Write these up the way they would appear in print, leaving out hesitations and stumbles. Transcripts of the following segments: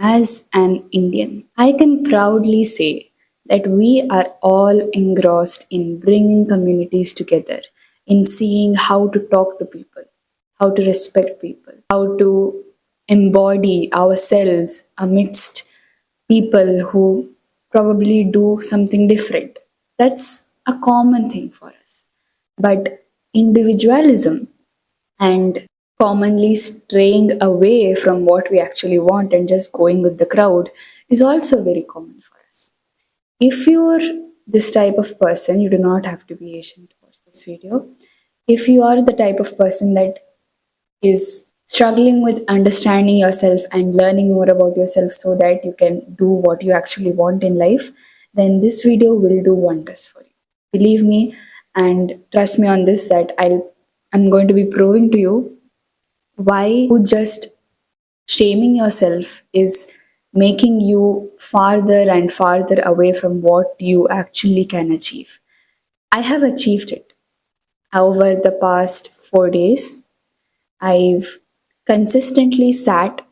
As an Indian, I can proudly say that we are all engrossed in bringing communities together, in seeing how to talk to people, how to respect people, how to embody ourselves amidst people who probably do something different. That's a common thing for us. But individualism and commonly straying away from what we actually want and just going with the crowd is also very common for us. If you're this type of person, you do not have to be Asian to watch this video. If you are the type of person that is struggling with understanding yourself and learning more about yourself so that you can do what you actually want in life, then this video will do wonders for you. Believe me and trust me on this that I'm going to be proving to you why just shaming yourself is making you farther and farther away from what you actually can achieve. I have achieved it. Over the past 4 days, I've consistently sat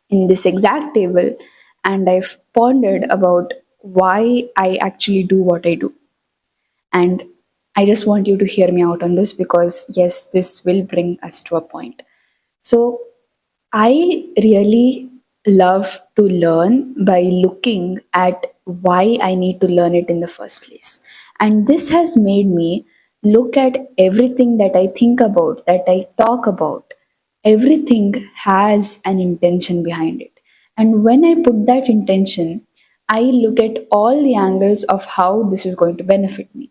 in this exact table and I've pondered about why I actually do what I do. And I just want you to hear me out on this because, yes, this will bring us to a point. So, I really love to learn by looking at why I need to learn it in the first place. And this has made me look at everything that I think about, that I talk about. Everything has an intention behind it. And when I put that intention, I look at all the angles of how this is going to benefit me.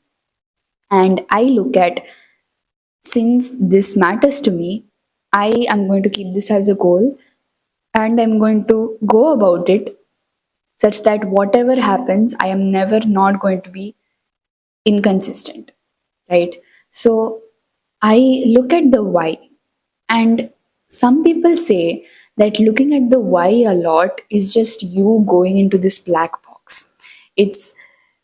And I look at, since this matters to me, I am going to keep this as a goal and I'm going to go about it such that whatever happens, I am never not going to be inconsistent, right? So I look at the why, and some people say that looking at the why a lot is just you going into this black box. It's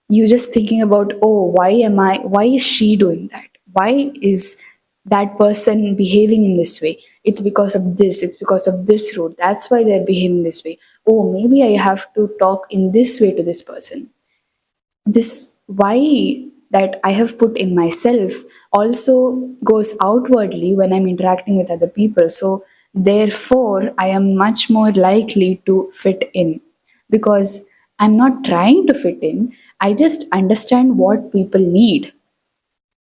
you just thinking about, oh, why is she doing that? Why is that person behaving in this way? It's because of this, it's because of this route. That's why they're behaving this way. Oh, maybe I have to talk in this way to this person. This why that I have put in myself also goes outwardly when I'm interacting with other people. So, therefore, I am much more likely to fit in because I'm not trying to fit in. I just understand what people need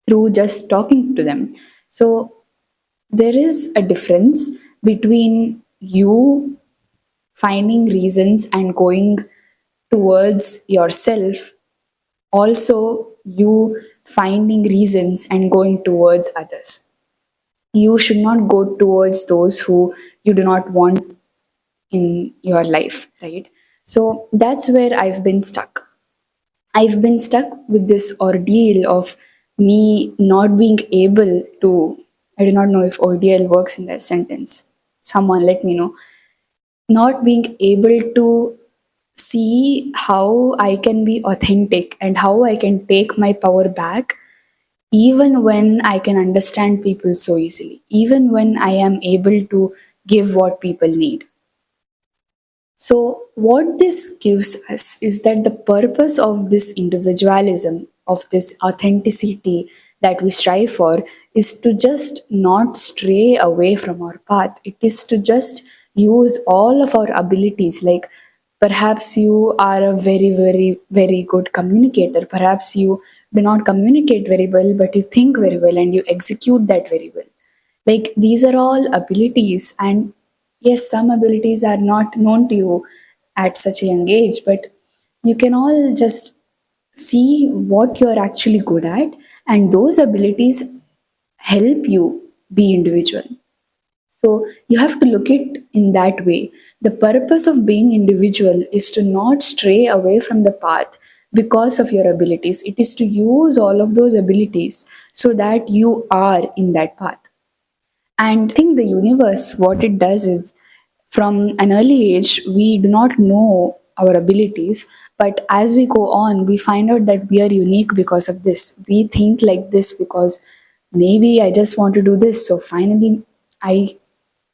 through just talking to them. So, there is a difference between you finding reasons and going towards yourself, also you finding reasons and going towards others. You should not go towards those who you do not want in your life, right? So that's where I've been stuck. I've been stuck with this ordeal of me not being able to. I do not know if ordeal works in that sentence. Someone let me know. Not being able to see how I can be authentic and how I can take my power back, even when I can understand people so easily, even when I am able to give what people need. So, what this gives us is that the purpose of this individualism, of this authenticity that we strive for, is to just not stray away from our path. It is to just use all of our abilities. Like perhaps you are a very, very, very good communicator. Perhaps you do not communicate very well, but you think very well and you execute that very well. Like these are all abilities, and yes, some abilities are not known to you at such a young age, but you can all just see what you're actually good at, and those abilities help you be individual. So you have to look it in that way. The purpose of being individual is to not stray away from the path because of your abilities. It is to use all of those abilities so that you are in that path. And I think the universe, what it does is from an early age, we do not know our abilities, but as we go on, we find out that we are unique because of this. We think like this because maybe I just want to do this. So finally, I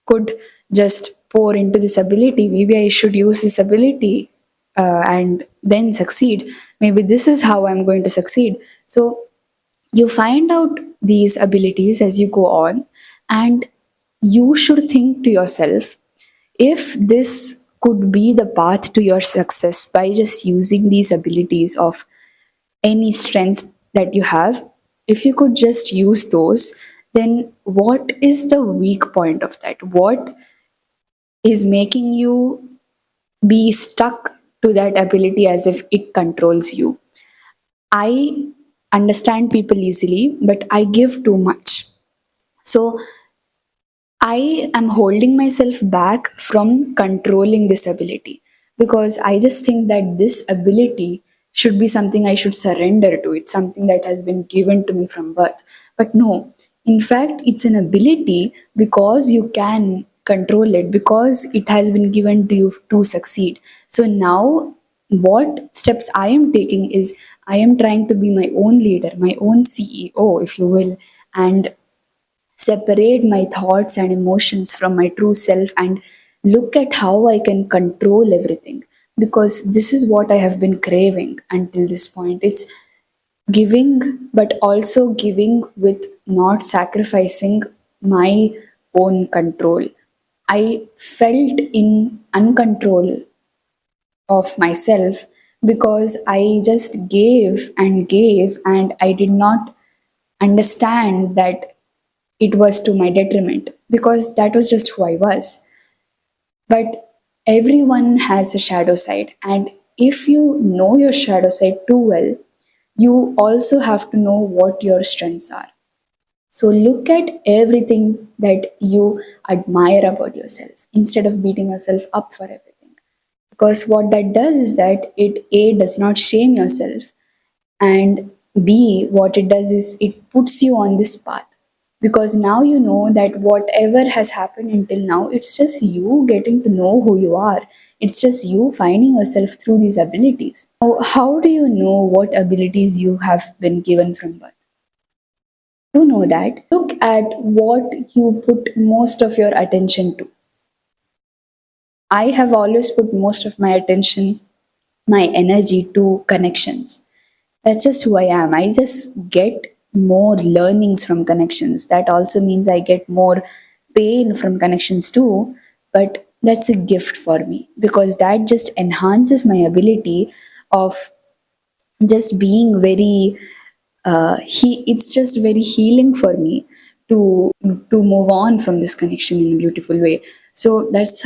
could just pour into this ability. Maybe I should use this ability and then succeed. Maybe this is how I'm going to succeed. So you find out these abilities as you go on, and you should think to yourself, if this could be the path to your success by just using these abilities of any strengths that you have, if you could just use those, then what is the weak point of that? What is making you be stuck to that ability as if it controls you? I understand people easily, but I give too much. So I am holding myself back from controlling this ability because I just think that this ability should be something I should surrender to. It's something that has been given to me from birth. But no, in fact, it's an ability because you can control it, because it has been given to you to succeed. So now, what steps I am taking is I am trying to be my own leader, my own CEO, if you will, and separate my thoughts and emotions from my true self and look at how I can control everything. Because this is what I have been craving until this point. It's giving, but also giving with not sacrificing my own control. I felt in uncontrol of myself because I just gave, and I did not understand that it was to my detriment because that was just who I was. But everyone has a shadow side, and if you know your shadow side too well, you also have to know what your strengths are. So look at everything that you admire about yourself instead of beating yourself up for everything. Because what that does is that it A does not shame yourself, and B, what it does is it puts you on this path. Because now you know that whatever has happened until now, it's just you getting to know who you are. It's just you finding yourself through these abilities. Now, how do you know what abilities you have been given from birth? To know that, look at what you put most of your attention to. I have always put most of my attention, my energy to connections. That's just who I am. I just get more learnings from connections. That also means I get more pain from connections too. But that's a gift for me because that just enhances my ability of just being very it's just very healing for me to move on from this connection in a beautiful way. So that's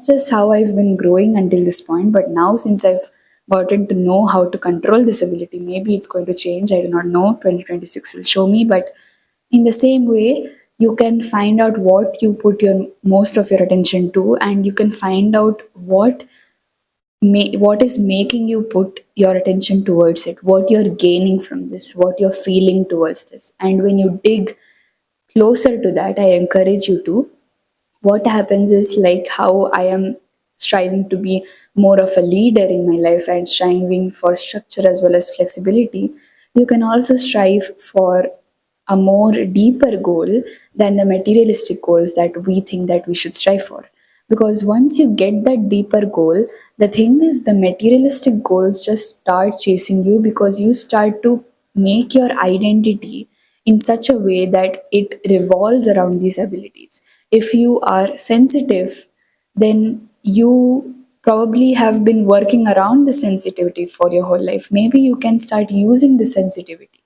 just how I've been growing until this point. But now, since I've gotten to know how to control this ability, maybe it's going to change. I do not know. 2026 will show me. But in the same way, you can find out what you put your most of your attention to, and you can find out what is making you put your attention towards it, what you're gaining from this, what you're feeling towards this. And when you dig closer to that, I encourage you to, what happens is, like how I am striving to be more of a leader in my life and striving for structure as well as flexibility, you can also strive for a more deeper goal than the materialistic goals that we think that we should strive for. Because once you get that deeper goal, the thing is, the materialistic goals just start chasing you because you start to make your identity in such a way that it revolves around these abilities. If you are sensitive, then you probably have been working around the sensitivity for your whole life. Maybe you can start using the sensitivity.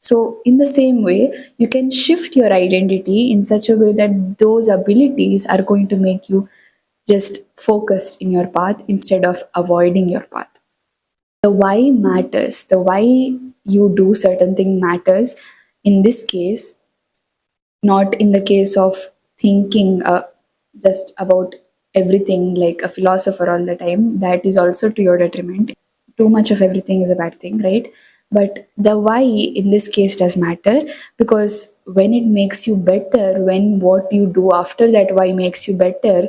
So, in the same way, you can shift your identity in such a way that those abilities are going to make you just focused in your path instead of avoiding your path. The why matters. The why you do certain thing matters. In this case, not in the case of thinking just about everything like a philosopher all the time. That is also to your detriment. Too much of everything is a bad thing, right? But the why in this case does matter, because when it makes you better, when what you do after that why makes you better,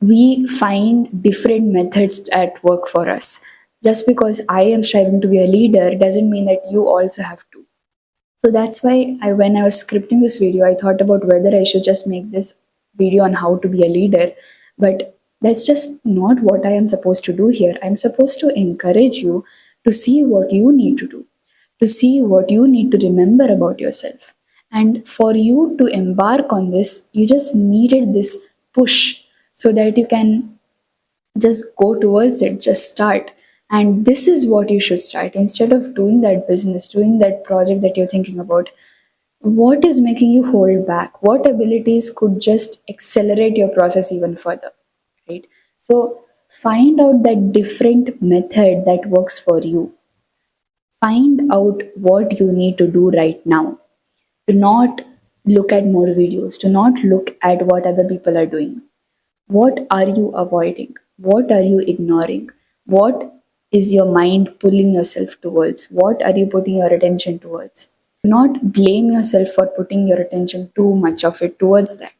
we find different methods at work for us. Just because I am striving to be a leader doesn't mean that you also have to. So that's why when I was scripting this video, I thought about whether I should just make this video on how to be a leader, but that's just not what I am supposed to do here. I'm supposed to encourage you to see what you need to do, to see what you need to remember about yourself. And for you to embark on this, you just needed this push so that you can just go towards it, just start. And this is what you should start instead of doing that business, doing that project that you're thinking about. What is making you hold back? What abilities could just accelerate your process even further, right? So find out that different method that works for you. Find out what you need to do right now. Do not look at more videos. Do not look at what other people are doing. What are you avoiding? What are you ignoring? What is your mind pulling yourself towards? What are you putting your attention towards? Do not blame yourself for putting your attention too much of it towards that.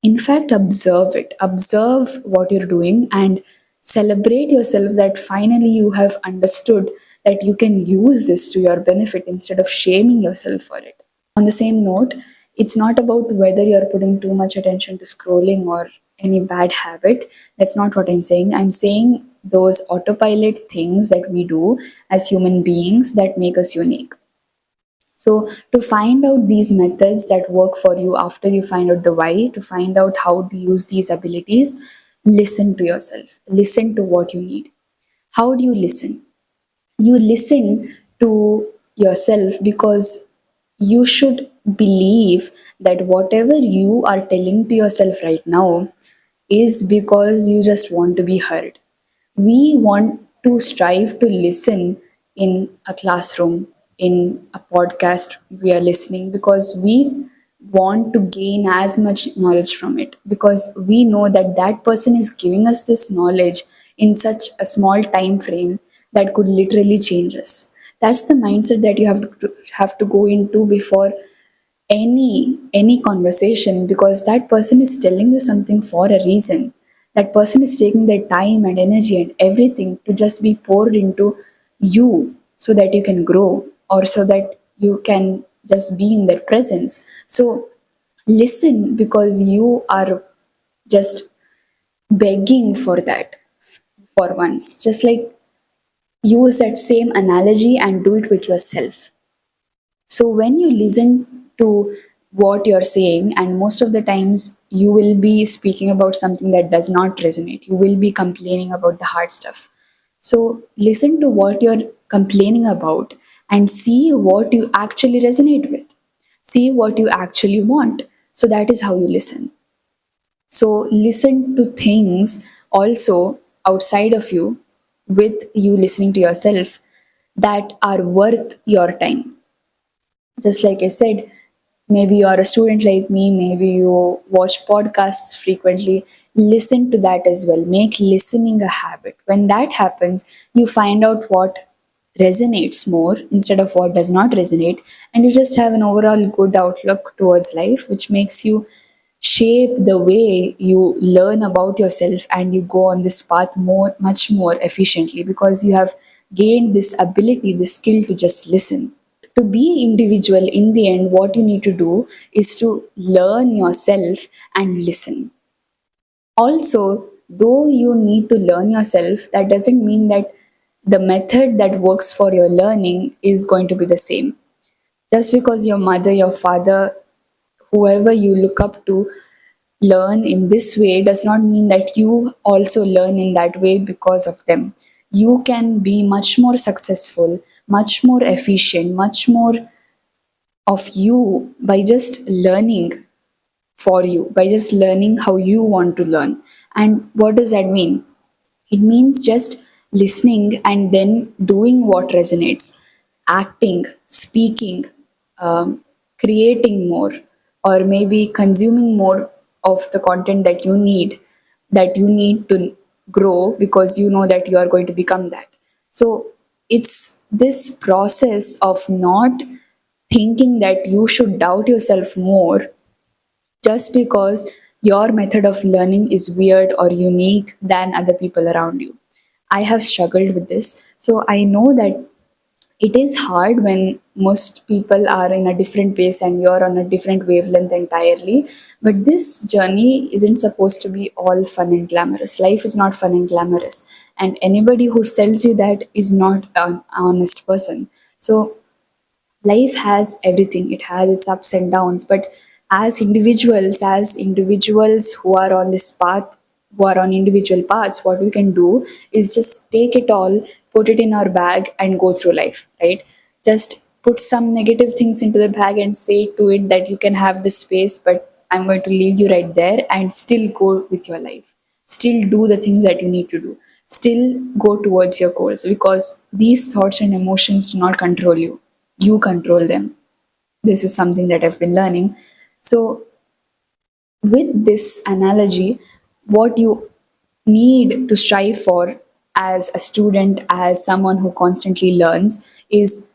In fact, observe it. Observe what you're doing and celebrate yourself that finally you have understood that you can use this to your benefit instead of shaming yourself for it. On the same note, it's not about whether you're putting too much attention to scrolling or any bad habit. That's not what I'm saying. I'm saying those autopilot things that we do as human beings that make us unique. So, to find out these methods that work for you after you find out the why, to find out how to use these abilities, listen to yourself. Listen to what you need. How do you listen? You listen to yourself because you should believe that whatever you are telling to yourself right now is because you just want to be heard. We want to strive to listen in a classroom, in a podcast we are listening, because we want to gain as much knowledge from it, because we know that that person is giving us this knowledge in such a small time frame that could literally change us. That's the mindset that you have to go into before any conversation, because that person is telling you something for a reason. That person is taking their time and energy and everything to just be poured into you so that you can grow, or so that you can just be in their presence. So listen, because you are just begging for that for once. Just like use that same analogy and do it with yourself. So when you listen to what you're saying, and most of the times you will be speaking about something that does not resonate, you will be complaining about the hard stuff. So listen to what you're complaining about and see what you actually resonate with. See what you actually want. So that is how you listen. So listen to things also outside of you, with you listening to yourself, that are worth your time. Just like I said, maybe you're a student like me, maybe you watch podcasts frequently. Listen to that as well. Make listening a habit. When that happens, you find out what resonates more instead of what does not resonate, and you just have an overall good outlook towards life, which makes you shape the way you learn about yourself, and you go on this path much more efficiently, because you have gained this ability, this skill to just listen. To be individual, in the end, what you need to do is to learn yourself and listen. Also, though you need to learn yourself, that doesn't mean that the method that works for your learning is going to be the same. Just because your mother, your father, whoever you look up to learn in this way does not mean that you also learn in that way because of them. You can be much more successful, much more efficient, much more of you by just learning for you, by just learning how you want to learn. And what does that mean? It means just listening and then doing what resonates, acting, speaking, creating more, or maybe consuming more of the content that you need to grow, because you know that you are going to become that. So it's this process of not thinking that you should doubt yourself more just because your method of learning is weird or unique than other people around you. I have struggled with this. So I know that it is hard when most people are in a different pace and you're on a different wavelength entirely. But this journey isn't supposed to be all fun and glamorous. Life is not fun and glamorous. And anybody who sells you that is not an honest person. So life has everything, it has its ups and downs, but as individuals who are on this path, who are on individual paths, what we can do is just take it all, put it in our bag and go through life, right? Just put some negative things into the bag and say to it that you can have this space, but I'm going to leave you right there, and still go with your life, still do the things that you need to do, still go towards your goals, because these thoughts and emotions do not control you, you control them. This is something that I've been learning. So, with this analogy, what you need to strive for as a student, as someone who constantly learns, is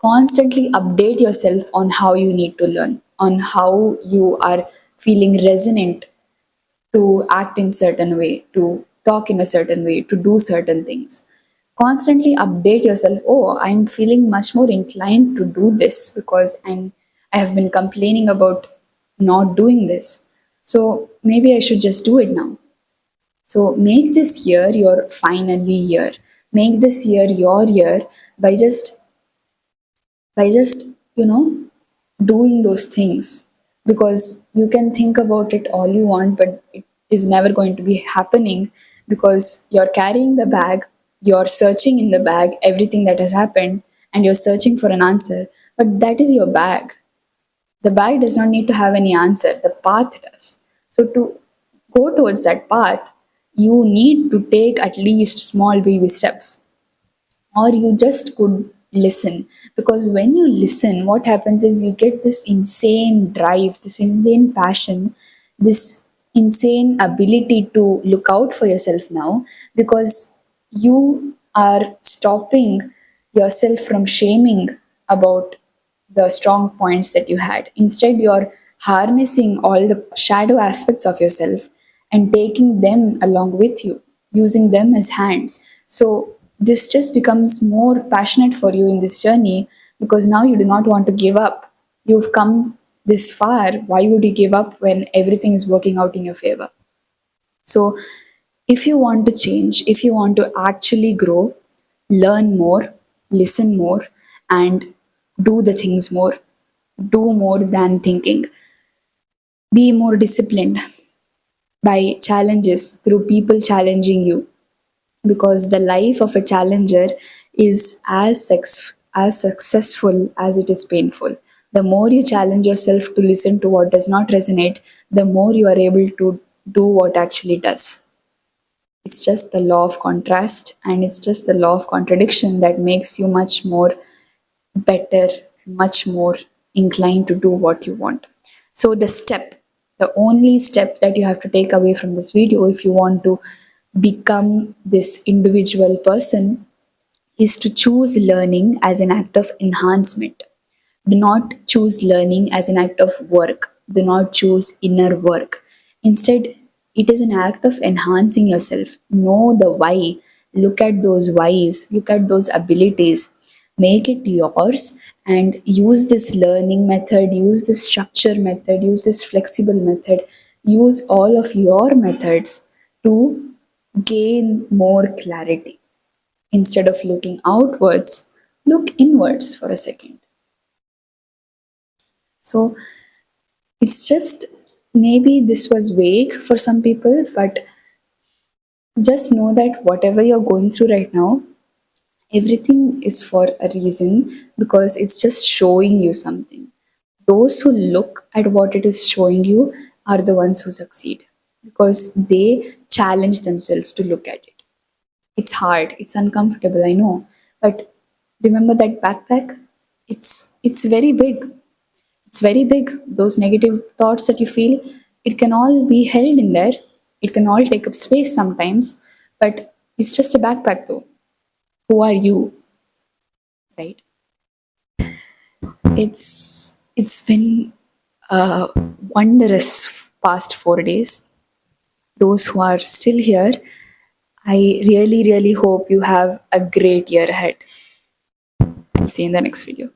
constantly update yourself on how you need to learn, on how you are feeling resonant to act in certain way, to talk in a certain way, to do certain things. Constantly update yourself. Oh, I'm feeling much more inclined to do this because I have been complaining about not doing this. So maybe I should just do it now. So make this year your finally year. Make this year your year by just doing those things, because you can think about it all you want, but it is never going to be happening, because you're carrying the bag, you're searching in the bag everything that has happened, and you're searching for an answer, but that is your bag. The bag does not need to have any answer, the path does. So to go towards that path, you need to take at least small baby steps, or you just could listen, because when you listen, what happens is you get this insane drive, this insane passion, this insane ability to look out for yourself now, because you are stopping yourself from shaming about the strong points that you had. Instead, you're harnessing all the shadow aspects of yourself and taking them along with you, using them as hands. So, this just becomes more passionate for you in this journey, because now you do not want to give up. You've come this far. Why would you give up when everything is working out in your favor? So, if you want to change, if you want to actually grow, learn more, listen more, and do the things more. Do more than thinking. Be more disciplined by challenges, through people challenging you, because the life of a challenger is as successful as it is painful. The more you challenge yourself to listen to what does not resonate, the more you are able to do what actually does. It's just the law of contrast, and it's just the law of contradiction that makes you much more better, much more inclined to do what you want. So, the only step that you have to take away from this video if you want to become this individual person is to choose learning as an act of enhancement. Do not choose learning as an act of work. Do not choose inner work. Instead, it is an act of enhancing yourself. Know the why. Look at those whys. Look at those abilities. Make it yours and use this learning method, use this structure method, use this flexible method, use all of your methods to gain more clarity. Instead of looking outwards, look inwards for a second. So it's just, maybe this was vague for some people, but just know that whatever you're going through right now, everything is for a reason, because it's just showing you something. Those who look at what it is showing you are the ones who succeed, because they challenge themselves to look at it. It's hard, it's uncomfortable, I know, but remember that backpack? It's very big. It's very big. Those negative thoughts that you feel, it can all be held in there. It can all take up space sometimes, but it's just a backpack though. Who are you, right? It's been a wondrous past 4 days. Those who are still here, I really, really hope you have a great year ahead. See you in the next video.